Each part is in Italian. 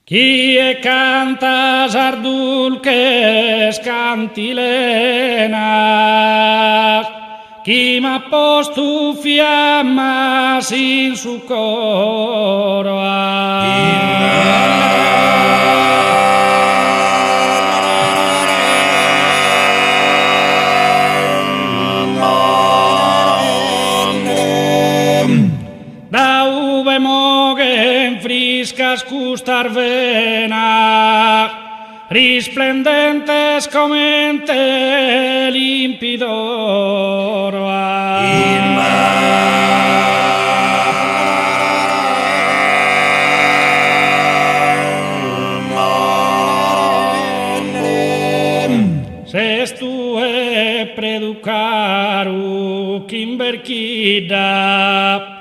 Chi e canta sardulches cantilenas, chi m'ha posto fiammas in su coro. Da uve moguen friscas custar vena, risplendentes comente limpidoro. Sestue preducaru kimberkida,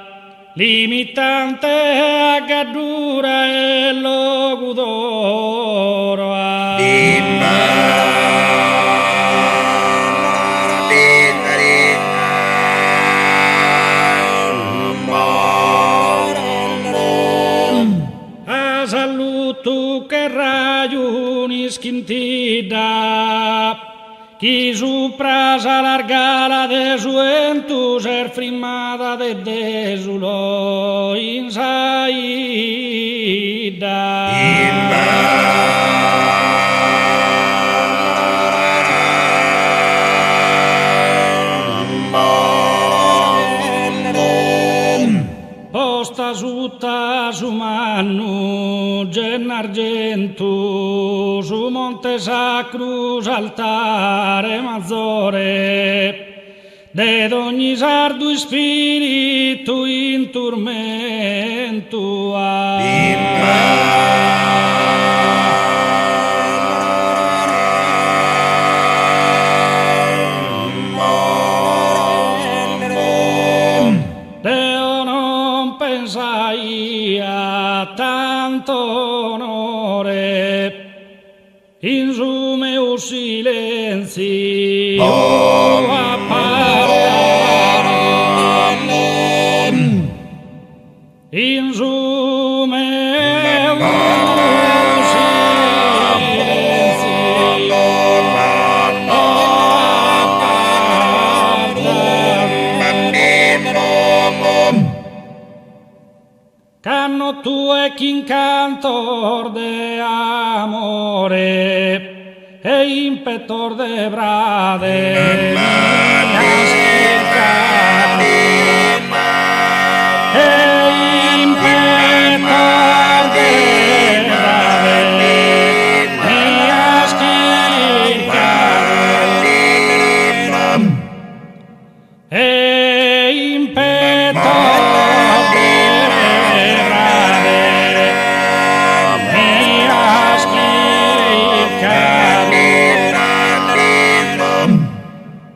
limitante a gaddura e logudoro. A saluto che rayuni schintida, chi supras alargala de suentu ser frimada de desulo insaida. Posta sutta su mannu gen argentu, su monte sacrus altare maggiore, d'ed ogni sardo spiritu in turmentu. Tanto onore in su meu silenzi in su meu canno tu e quincantor de amore e impetor de brade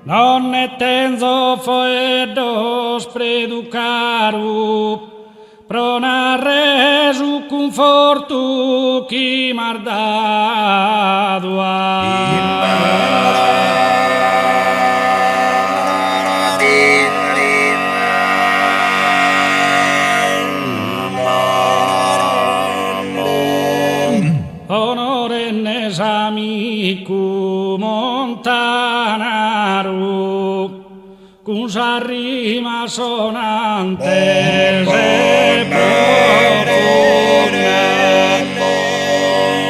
non ne tenzo foedos preducaru, prona resu confortu chi mardadua. Onorennes amicu montanaru, con sa rima sonante se profonda,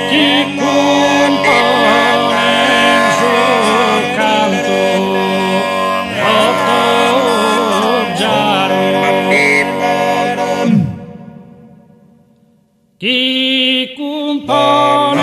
chi compone il suo canto ottogiaro, chi compone